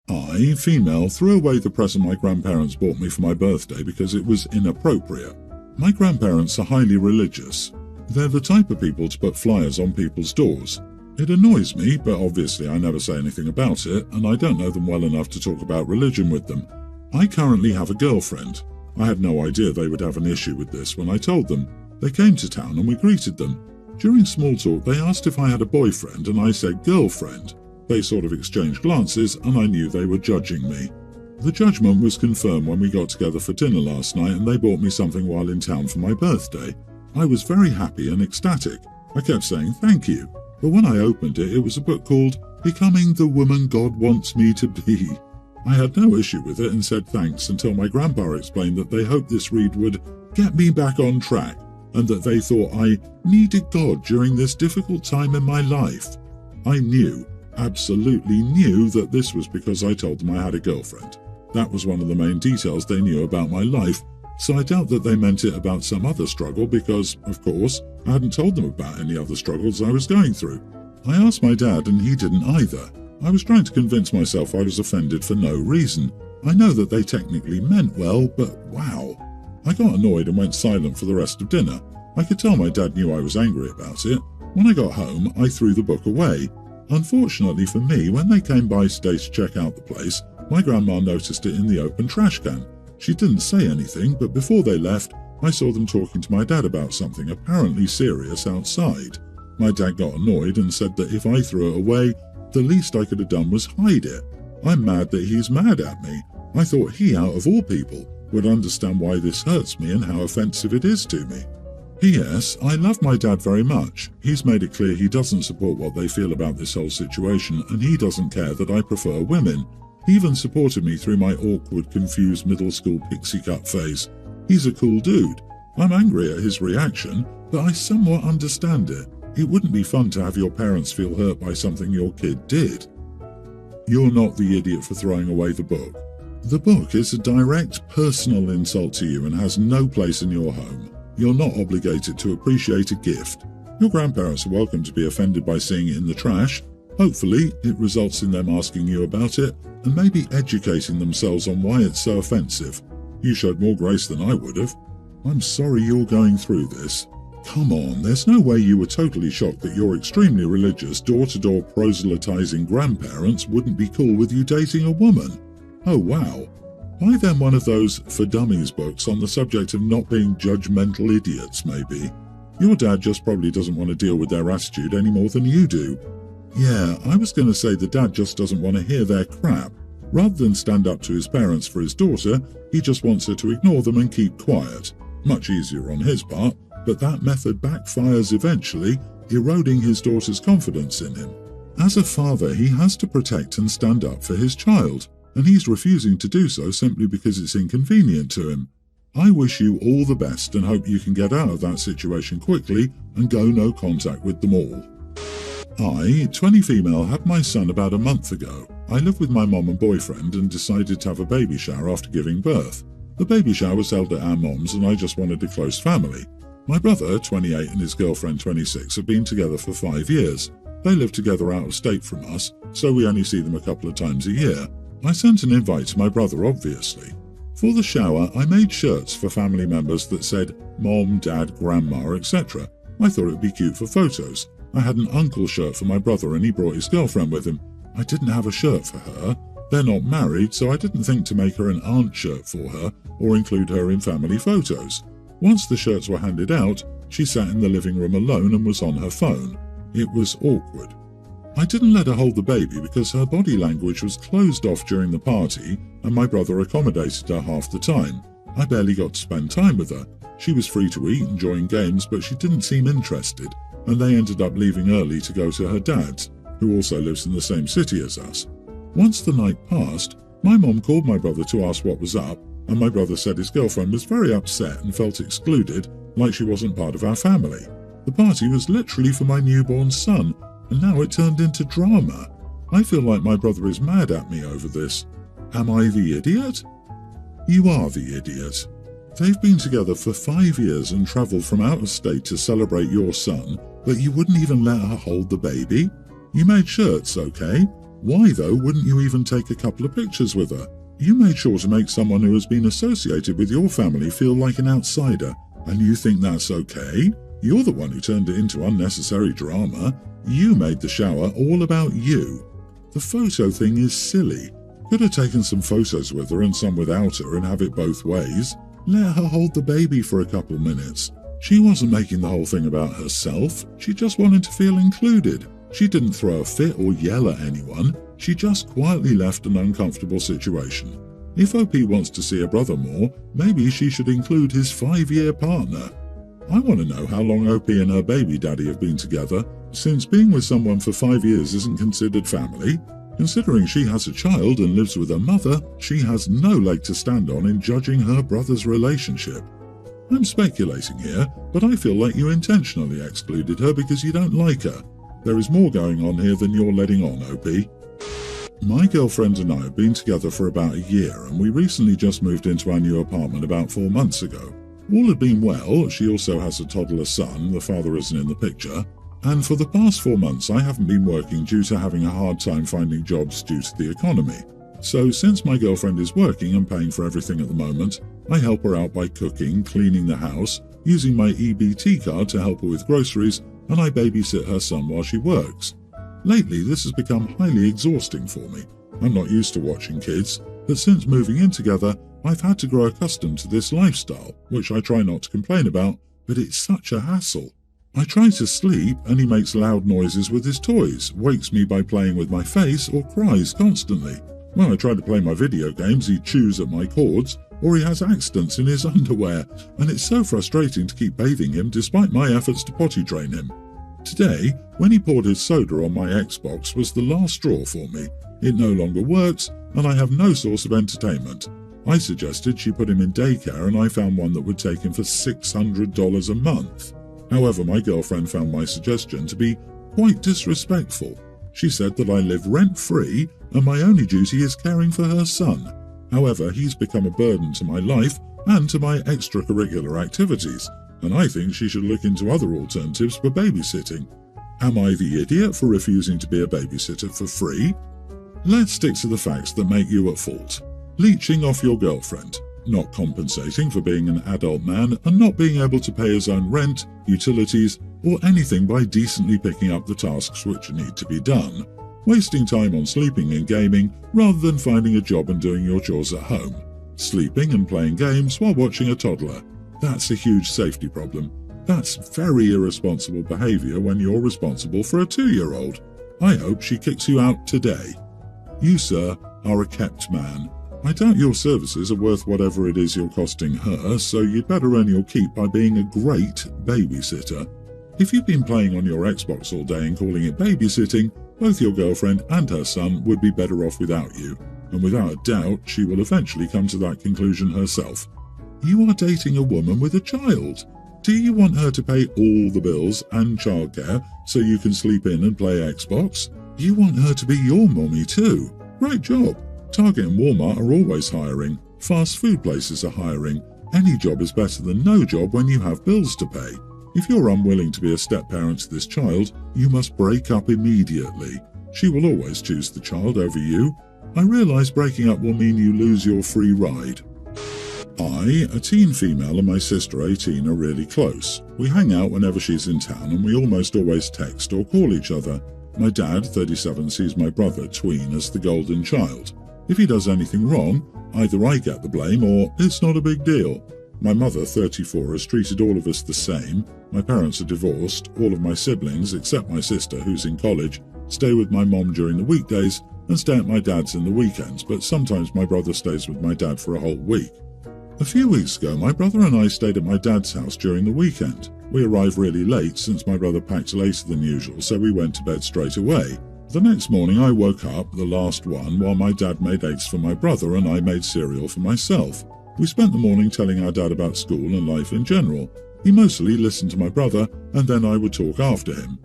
I, female, threw away the present my grandparents bought me for my birthday because it was inappropriate. My grandparents are highly religious. They're the type of people to put flyers on people's doors. It annoys me, but obviously I never say anything about it, and I don't know them well enough to talk about religion with them. I currently have a girlfriend. I had no idea they would have an issue with this when I told them. They came to town and we greeted them. During small talk, they asked if I had a boyfriend, and I said girlfriend. They sort of exchanged glances, and I knew they were judging me. The judgment was confirmed when we got together for dinner last night, and they bought me something while in town for my birthday. I was very happy and ecstatic. I kept saying thank you, but when I opened it, it was a book called Becoming the Woman God Wants Me to Be. I had no issue with it and said thanks until my grandpa explained that they hoped this read would get me back on track, and that they thought I needed God during this difficult time in my life. I knew, absolutely knew, that this was because I told them I had a girlfriend. That was one of the main details they knew about my life, so I doubt that they meant it about some other struggle because, of course, I hadn't told them about any other struggles I was going through. I asked my dad and he didn't either. I was trying to convince myself I was offended for no reason. I know that they technically meant well, but wow. I got annoyed and went silent for the rest of dinner. I could tell my dad knew I was angry about it. When I got home, I threw the book away. Unfortunately for me, when they came by today to check out the place, my grandma noticed it in the open trash can. She didn't say anything, but before they left, I saw them talking to my dad about something apparently serious outside. My dad got annoyed and said that if I threw it away, the least I could have done was hide it. I'm mad that he's mad at me. I thought he, out of all people, would understand why this hurts me and how offensive it is to me. P.S. I love my dad very much. He's made it clear he doesn't support what they feel about this whole situation, and he doesn't care that I prefer women. He even supported me through my awkward, confused middle school pixie cut phase. He's a cool dude. I'm angry at his reaction, but I somewhat understand it. It wouldn't be fun to have your parents feel hurt by something your kid did. You're not the idiot for throwing away the book. The book is a direct, personal insult to you and has no place in your home. You're not obligated to appreciate a gift. Your grandparents are welcome to be offended by seeing it in the trash. Hopefully, it results in them asking you about it and maybe educating themselves on why it's so offensive. You showed more grace than I would have. I'm sorry you're going through this. Come on, there's no way you were totally shocked that your extremely religious, door-to-door proselytizing grandparents wouldn't be cool with you dating a woman. Oh wow. Buy them one of those For Dummies books on the subject of not being judgmental idiots, maybe. Your dad just probably doesn't want to deal with their attitude any more than you do. Yeah, I was going to say the dad just doesn't want to hear their crap. Rather than stand up to his parents for his daughter, he just wants her to ignore them and keep quiet. Much easier on his part, but that method backfires eventually, eroding his daughter's confidence in him. As a father, he has to protect and stand up for his child, and he's refusing to do so simply because it's inconvenient to him. I wish you all the best and hope you can get out of that situation quickly and go no contact with them all. I, 20 female, had my son about a month ago. I lived with my mom and boyfriend and decided to have a baby shower after giving birth. The baby shower was held at our mom's and I just wanted a close family. My brother, 28, and his girlfriend, 26, have been together for 5 years. They live together out of state from us, so we only see them a couple of times a year. I sent an invite to my brother, obviously. For the shower, I made shirts for family members that said Mom, Dad, Grandma, etc. I thought it would be cute for photos. I had an uncle shirt for my brother and he brought his girlfriend with him. I didn't have a shirt for her. They're not married, so I didn't think to make her an aunt shirt for her or include her in family photos. Once the shirts were handed out, she sat in the living room alone and was on her phone. It was awkward. I didn't let her hold the baby because her body language was closed off during the party and my brother accommodated her half the time. I barely got to spend time with her. She was free to eat, enjoying games, but she didn't seem interested, and they ended up leaving early to go to her dad's, who also lives in the same city as us. Once the night passed, my mom called my brother to ask what was up, and my brother said his girlfriend was very upset and felt excluded, like she wasn't part of our family. The party was literally for my newborn son, and now it turned into drama. I feel like my brother is mad at me over this. Am I the idiot? You are the idiot. They've been together for 5 years and travelled from out of state to celebrate your son, but you wouldn't even let her hold the baby? You made shirts, okay? Why, though, wouldn't you even take a couple of pictures with her? You made sure to make someone who has been associated with your family feel like an outsider, and you think that's okay? You're the one who turned it into unnecessary drama. You made the shower all about you. The photo thing is silly. Could have taken some photos with her and some without her and have it both ways. Let her hold the baby for a couple minutes. She wasn't making the whole thing about herself. She just wanted to feel included. She didn't throw a fit or yell at anyone. She just quietly left an uncomfortable situation. If OP wants to see her brother more, maybe she should include his 5-year partner. I want to know how long OP and her baby daddy have been together, since being with someone for 5 years isn't considered family. Considering she has a child and lives with her mother, she has no leg to stand on in judging her brother's relationship. I'm speculating here, but I feel like you intentionally excluded her because you don't like her. There is more going on here than you're letting on, OP. My girlfriend and I have been together for about a year, and we recently just moved into our new apartment about 4 months ago. All had been well. She also has a toddler son, the father isn't in the picture, and for the past 4 months I haven't been working due to having a hard time finding jobs due to the economy. So since my girlfriend is working and paying for everything at the moment, I help her out by cooking, cleaning the house, using my EBT card to help her with groceries, and I babysit her son while she works. Lately, this has become highly exhausting for me. I'm not used to watching kids, but since moving in together, I've had to grow accustomed to this lifestyle, which I try not to complain about, but it's such a hassle. I try to sleep and he makes loud noises with his toys, wakes me by playing with my face, or cries constantly. When I try to play my video games, he chews at my cords, or he has accidents in his underwear, and it's so frustrating to keep bathing him despite my efforts to potty train him. Today, when he poured his soda on my Xbox, was the last straw for me. It no longer works, and I have no source of entertainment. I suggested she put him in daycare, and I found one that would take him for $600 a month. However, my girlfriend found my suggestion to be quite disrespectful. She said that I live rent-free, and my only duty is caring for her son. However, he's become a burden to my life and to my extracurricular activities, and I think she should look into other alternatives for babysitting. Am I the idiot for refusing to be a babysitter for free? Let's stick to the facts that make you at fault. Leeching off your girlfriend, not compensating for being an adult man, and not being able to pay his own rent, utilities, or anything by decently picking up the tasks which need to be done. Wasting time on sleeping and gaming rather than finding a job and doing your chores at home. Sleeping and playing games while watching a toddler. That's a huge safety problem. That's very irresponsible behavior when you're responsible for a 2-year-old. I hope she kicks you out today. You, sir, are a kept man. I doubt your services are worth whatever it is you're costing her, so you'd better earn your keep by being a great babysitter. If you've been playing on your Xbox all day and calling it babysitting, both your girlfriend and her son would be better off without you, and without a doubt she will eventually come to that conclusion herself. You are dating a woman with a child. Do you want her to pay all the bills and childcare so you can sleep in and play Xbox? You want her to be your mommy too. Great job. Target and Walmart are always hiring. Fast food places are hiring. Any job is better than no job when you have bills to pay. If you're unwilling to be a step-parent to this child, you must break up immediately. She will always choose the child over you. I realize breaking up will mean you lose your free ride. I, a teen female, and my sister 18 are really close. We hang out whenever she's in town and we almost always text or call each other. My dad, 37, sees my brother, tween, as the golden child. If he does anything wrong, either I get the blame or it's not a big deal. My mother, 34, has treated all of us the same. My parents are divorced. All of my siblings, except my sister, who's in college, stay with my mom during the weekdays and stay at my dad's in the weekends, but sometimes my brother stays with my dad for a whole week. A few weeks ago, my brother and I stayed at my dad's house during the weekend. We arrived really late since my brother packed later than usual, so we went to bed straight away. The next morning I woke up, the last one, while my dad made eggs for my brother and I made cereal for myself. We spent the morning telling our dad about school and life in general. He mostly listened to my brother, and then I would talk after him.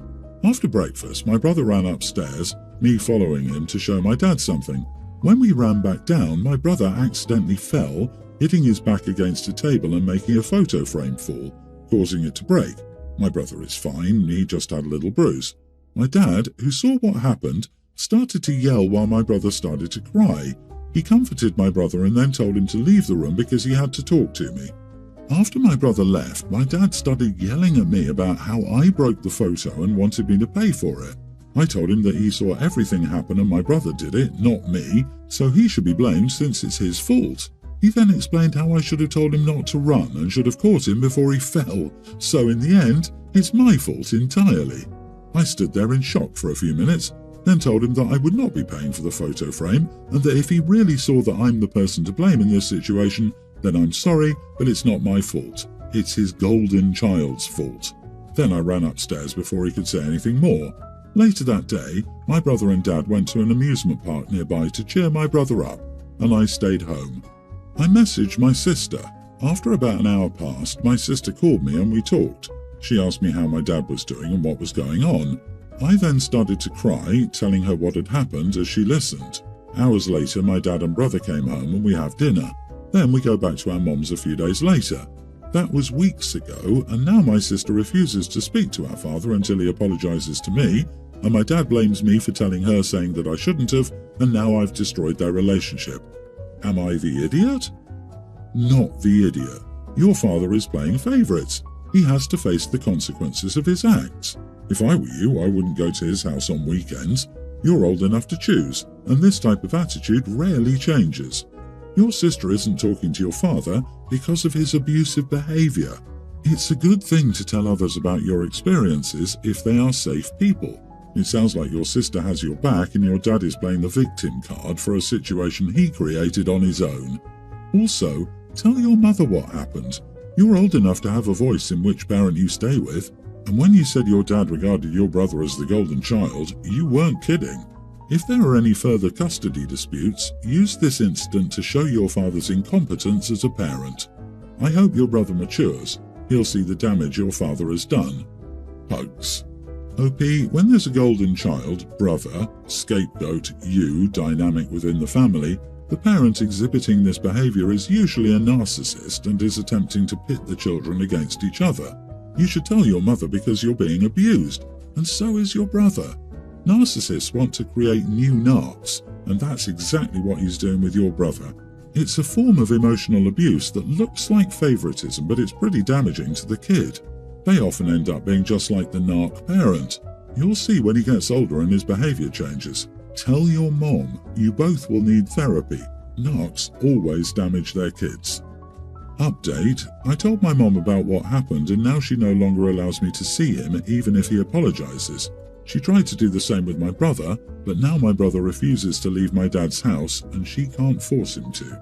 After breakfast, my brother ran upstairs, me following him to show my dad something. When we ran back down, my brother accidentally fell, hitting his back against a table and making a photo frame fall, causing it to break. My brother is fine, he just had a little bruise. My dad, who saw what happened, started to yell while my brother started to cry. He comforted my brother and then told him to leave the room because he had to talk to me. After my brother left, my dad started yelling at me about how I broke the photo and wanted me to pay for it. I told him that he saw everything happen and my brother did it, not me, so he should be blamed since it's his fault. He then explained how I should have told him not to run and should have caught him before he fell, so in the end, it's my fault entirely. I stood there in shock for a few minutes, then told him that I would not be paying for the photo frame and that if he really saw that I'm the person to blame in this situation, then I'm sorry, but it's not my fault. It's his golden child's fault. Then I ran upstairs before he could say anything more. Later that day, my brother and dad went to an amusement park nearby to cheer my brother up, and I stayed home. I messaged my sister. After about an hour passed, my sister called me and we talked. She asked me how my dad was doing and what was going on. I then started to cry, telling her what had happened as she listened. Hours later, my dad and brother came home and we have dinner. Then we go back to our moms a few days later. That was weeks ago, and now my sister refuses to speak to our father until he apologizes to me, and my dad blames me for telling her, saying that I shouldn't have, and now I've destroyed their relationship. Am I the idiot? Not the idiot. Your father is playing favourites. He has to face the consequences of his acts. If I were you, I wouldn't go to his house on weekends. You're old enough to choose, and this type of attitude rarely changes. Your sister isn't talking to your father because of his abusive behaviour. It's a good thing to tell others about your experiences if they are safe people. It sounds like your sister has your back and your dad is playing the victim card for a situation he created on his own. Also, tell your mother what happened. You're old enough to have a voice in which parent you stay with. And when you said your dad regarded your brother as the golden child, you weren't kidding. If there are any further custody disputes, use this incident to show your father's incompetence as a parent. I hope your brother matures. He'll see the damage your father has done. Hugs. OP, when there's a golden child, brother, scapegoat, you, dynamic within the family, the parent exhibiting this behavior is usually a narcissist and is attempting to pit the children against each other. You should tell your mother because you're being abused, and so is your brother. Narcissists want to create new narcs, and that's exactly what he's doing with your brother. It's a form of emotional abuse that looks like favoritism, but it's pretty damaging to the kid. They often end up being just like the narc parent. You'll see when he gets older and his behavior changes. Tell your mom. You both will need therapy. Narcs always damage their kids. Update. I told my mom about what happened and now she no longer allows me to see him even if he apologizes. She tried to do the same with my brother, but now my brother refuses to leave my dad's house and she can't force him to.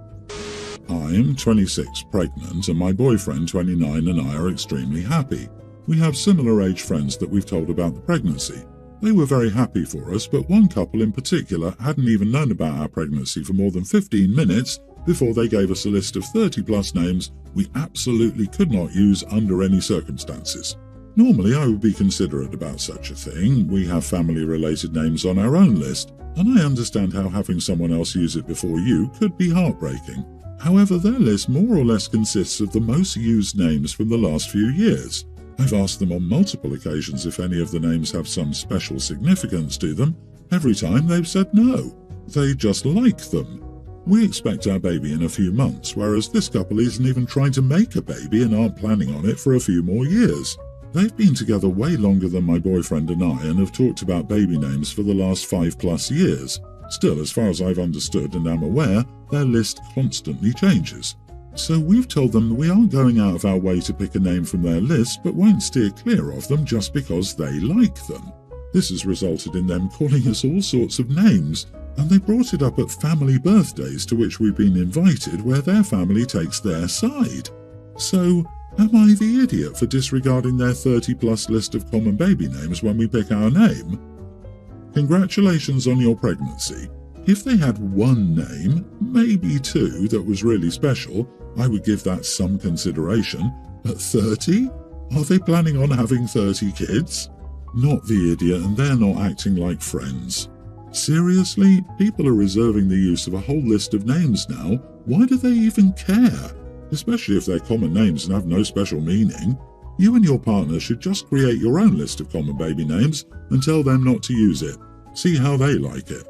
I am 26, pregnant, and my boyfriend, 29, and I are extremely happy. We have similar age friends that we've told about the pregnancy. They were very happy for us, but one couple in particular hadn't even known about our pregnancy for more than 15 minutes before they gave us a list of 30+ names we absolutely could not use under any circumstances. Normally I would be considerate about such a thing. We have family-related names on our own list, and I understand how having someone else use it before you could be heartbreaking. However, their list more or less consists of the most used names from the last few years. I've asked them on multiple occasions if any of the names have some special significance to them. Every time they've said no. They just like them. We expect our baby in a few months, whereas this couple isn't even trying to make a baby and aren't planning on it for a few more years. They've been together way longer than my boyfriend and I and have talked about baby names for the last 5+ years. Still, as far as I've understood and am aware, their list constantly changes. So we've told them that we aren't going out of our way to pick a name from their list, but won't steer clear of them just because they like them. This has resulted in them calling us all sorts of names, and they brought it up at family birthdays to which we've been invited where their family takes their side. So, am I the idiot for disregarding their 30+ list of common baby names when we pick our name? Congratulations on your pregnancy. If they had one name, maybe two, that was really special, I would give that some consideration. But 30? Are they planning on having 30 kids? Not the idiot, and they're not acting like friends. Seriously, people are reserving the use of a whole list of names now. Why do they even care? Especially if they're common names and have no special meaning. You and your partner should just create your own list of common baby names and tell them not to use it. See how they like it.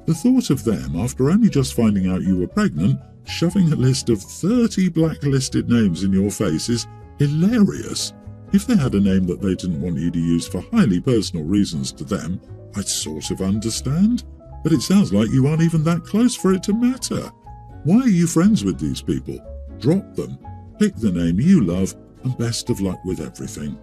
The thought of them, after only just finding out you were pregnant, shoving a list of 30 blacklisted names in your face is hilarious. If they had a name that they didn't want you to use for highly personal reasons to them, I'd sort of understand. But it sounds like you aren't even that close for it to matter. Why are you friends with these people? Drop them. Pick the name you love, and best of luck with everything.